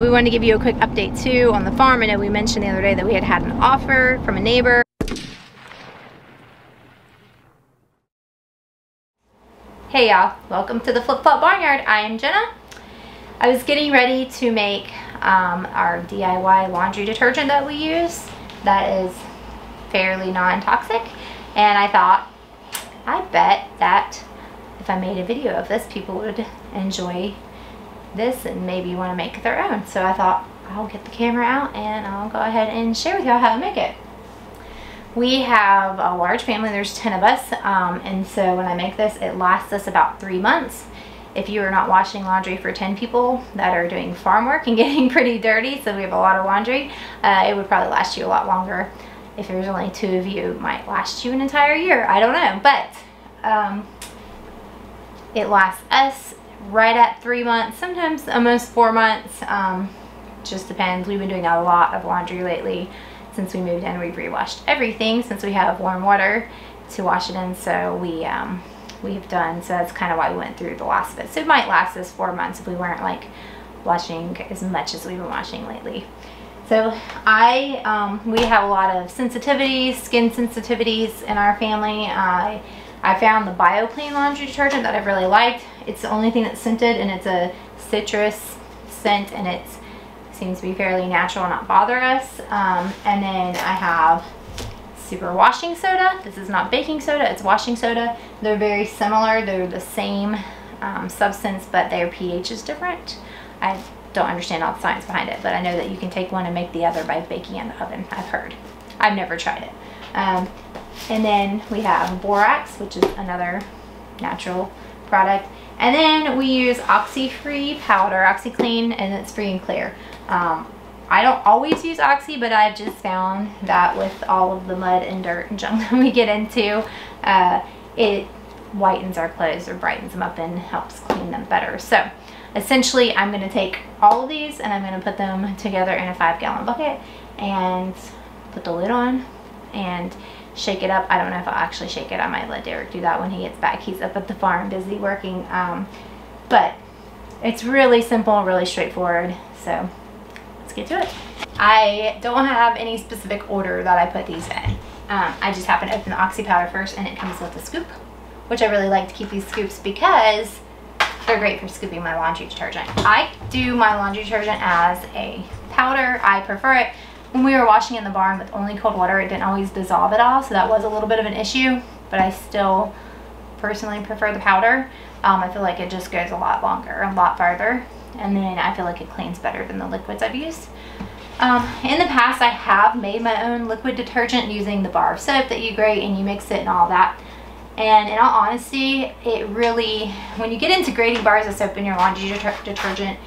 We wanted to give you a quick update too on the farm. I know we mentioned the other day that we had an offer from a neighbor. Hey y'all, welcome to the Flip Flop Barnyard. I am Jenna. I was getting ready to make our DIY laundry detergent that we use. That is fairly non-toxic, and I thought, I bet that if I made a video of this, people would enjoy this and maybe want to make their own. So I thought I'll get the camera out and I'll go ahead and share with y'all how to make it. We have a large family, there's 10 of us, and so when I make this, it lasts us about 3 months. If you are not washing laundry for 10 people that are doing farm work and getting pretty dirty, so we have a lot of laundry, it would probably last you a lot longer. If there's only 2 of you, it might last you an entire year. I don't know, but it lasts us right at 3 months, sometimes almost 4 months. Just depends. We've been doing a lot of laundry lately. Since we moved in, we've re-washed everything since we have warm water to wash it in, so we've done, so that's kind of why we went through the last bit. So it might last us 4 months if we weren't like washing as much as we've been washing lately. So we have a lot of sensitivities, skin sensitivities in our family. I found the BioClean laundry detergent that I really liked. It's the only thing that's scented, and it's a citrus scent, and it seems to be fairly natural and not bother us. And then I have super washing soda. This is not baking soda, it's washing soda. They're very similar. They're the same substance, but their pH is different. I don't understand all the science behind it, but I know that you can take one and make the other by baking in the oven. I've heard. I've never tried it. And then we have borax, which is another natural product. And then we use Oxy-free powder, OxyClean, and it's free and clear. I don't always use Oxy, but I've just found that with all of the mud and dirt and junk that we get into, it whitens our clothes or brightens them up and helps clean them better. So essentially, I'm going to take all of these and I'm going to put them together in a 5-gallon bucket and put the lid on and shake it up. I don't know if I'll actually shake it. I might let Derek do that when he gets back. He's up at the farm busy working. But it's really simple, really straightforward. So let's get to it. I don't have any specific order that I put these in. I just happen to open the Oxy powder first, and it comes with a scoop, which I really like to keep these scoops because they're great for scooping my laundry detergent. I do my laundry detergent as a powder. I prefer it. When we were washing in the barn with only cold water, it didn't always dissolve at all, so that was a little bit of an issue, but I still personally prefer the powder. I feel like it just goes a lot longer, a lot farther, and then I feel like it cleans better than the liquids I've used. In the past, I have made my own liquid detergent using the bar of soap that you grate and you mix it and all that. And in all honesty, it really, when you get into grating bars of soap in your laundry detergent,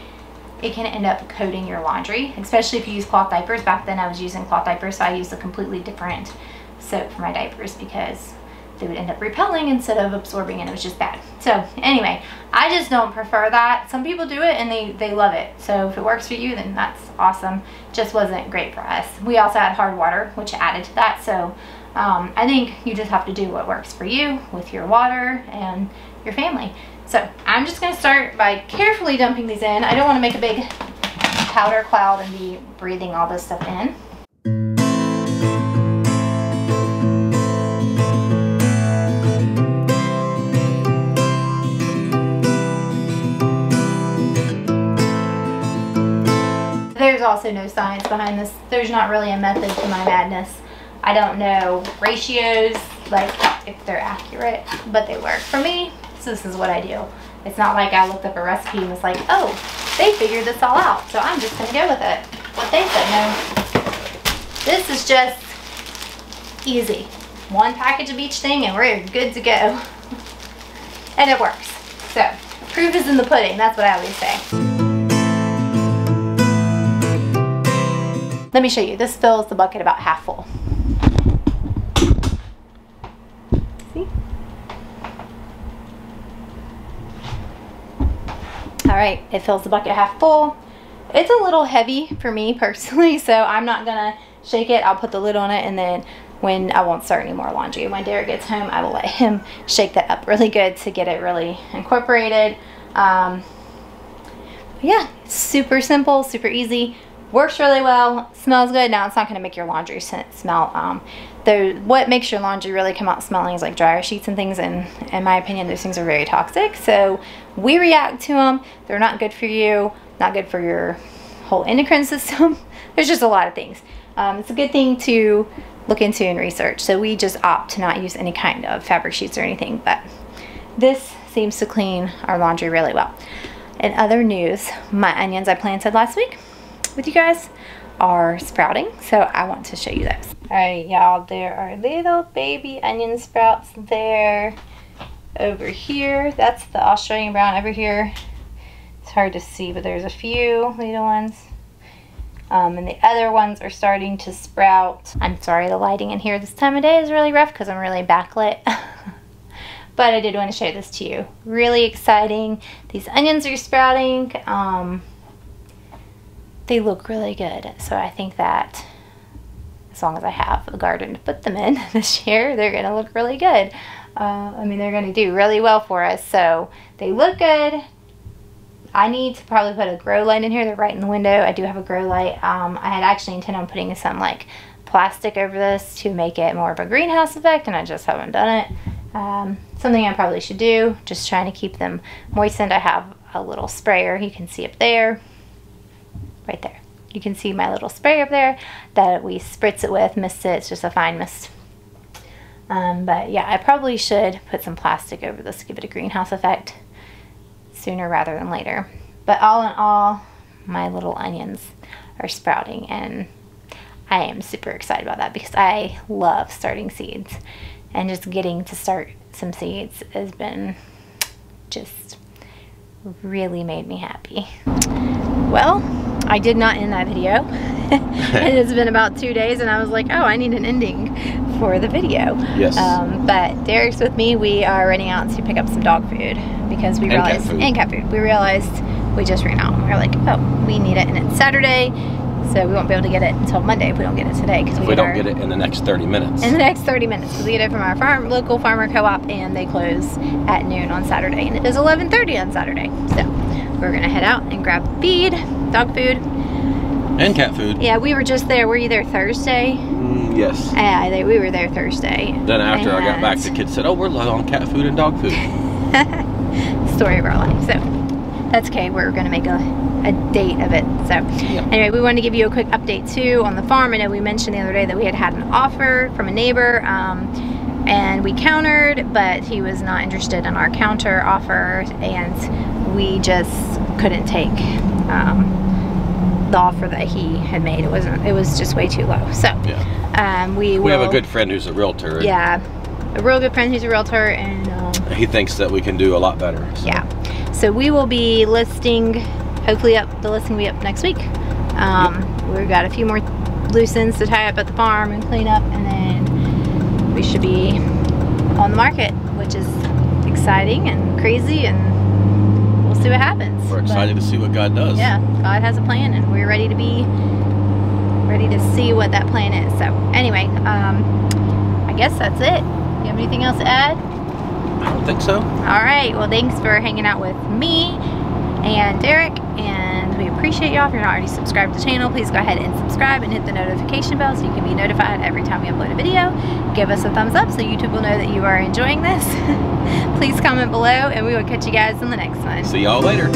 it can end up coating your laundry, especially if you use cloth diapers. Back then I was using cloth diapers, so I used a completely different soap for my diapers because they would end up repelling instead of absorbing, and it was just bad. So anyway, I just don't prefer that. Some people do it and they love it. So if it works for you, then that's awesome. Just wasn't great for us. We also had hard water, which added to that. So I think you just have to do what works for you with your water and your family. So I'm just going to start by carefully dumping these in. I don't want to make a big powder cloud and be breathing all this stuff in. There's also no science behind this. There's not really a method to my madness. I don't know ratios, like if they're accurate, but they work for me. So this is what I do. It's not like I looked up a recipe and was like, oh, they figured this all out, so I'm just gonna go with it. What they said, no. This is just easy. 1 package of each thing and we're good to go. And it works. So, proof is in the pudding, that's what I always say. Let me show you. This fills the bucket about half full. See? All right, it fills the bucket half full. It's a little heavy for me personally, so I'm not gonna shake it. I'll put the lid on it, and then when I won't start any more laundry. When Derek gets home, I will let him shake that up really good to get it really incorporated. yeah, super simple, super easy, works really well, smells good. Now it's not going to make your laundry smell. What makes your laundry really come out smelling is like dryer sheets and things, and in my opinion those things are very toxic, so we react to them. They're not good for you, not good for your whole endocrine system. There's just a lot of things. It's a good thing to look into and research, so we just opt to not use any kind of fabric sheets or anything, but this seems to clean our laundry really well. In other news, my onions I planted last week with you guys are sprouting, so I want to show you those. Alright y'all, there are little baby onion sprouts there. Over here, that's the Australian brown over here. It's hard to see, but there's a few little ones. And the other ones are starting to sprout. I'm sorry the lighting in here this time of day is really rough because I'm really backlit. But I did want to show this to you. Really exciting. These onions are sprouting. They look really good. So I think that as long as I have a garden to put them in this year, they're going to look really good. I mean, they're going to do really well for us. So they look good. I need to probably put a grow light in here. They're right in the window. I do have a grow light. I had actually intended on putting some like plastic over this to make it more of a greenhouse effect, and I just haven't done it. Something I probably should do, just trying to keep them moistened. I have a little sprayer, you can see up there, right there. You can see my little spray up there that we spritz it with, mist it, it's just a fine mist. But yeah, I probably should put some plastic over this to give it a greenhouse effect sooner rather than later. But all in all, my little onions are sprouting, and I am super excited about that because I love starting seeds, and just getting to start some seeds has been just really made me happy. Well, I did not end that video. It's been about 2 days and I was like, oh, I need an ending for the video. Yes. But Derek's with me. We are running out to pick up some dog food because we realized, and cat food. We realized we just ran out. We were like, oh, we need it, and it's Saturday, so we won't be able to get it until Monday if we don't get it today. If we don't get it in the next 30 minutes. In the next 30 minutes, because we get it from our local farmer co-op, and they close at noon on Saturday, and it is 11:30 on Saturday. So we're gonna head out and grab feed, dog food, and cat food. Yeah, we were just there. Were you there Thursday? Yes. Yeah, we were there Thursday. Then after I got back, the kids said, oh, we're low on cat food and dog food. Story of our life. So that's okay. We're going to make a date of it. So anyway, we wanted to give you a quick update too on the farm. I know we mentioned the other day that we had an offer from a neighbor, and we countered, but he was not interested in our counter offer, and we just couldn't take the offer that he had made. It was just way too low. So we have a good friend who's a realtor. Yeah, a real good friend who's a realtor, and he thinks that we can do a lot better. So. Yeah, so we will be listing, hopefully the listing will be up next week. We've got a few more loose ends to tie up at the farm and clean up, and then we should be on the market, which is exciting and crazy, and we'll see what happens. We're excited to see what God does. Yeah, God has a plan, and we're ready to see what that plan is. So anyway, I guess that's it. You have anything else to add? I don't think so. All right, well, thanks for hanging out with me and Derek, and we appreciate y'all. If you're not already subscribed to the channel, please go ahead and subscribe and hit the notification bell so you can be notified every time we upload a video. Give us a thumbs up so YouTube will know that you are enjoying this. Please comment below, and we will catch you guys in the next one. See y'all later.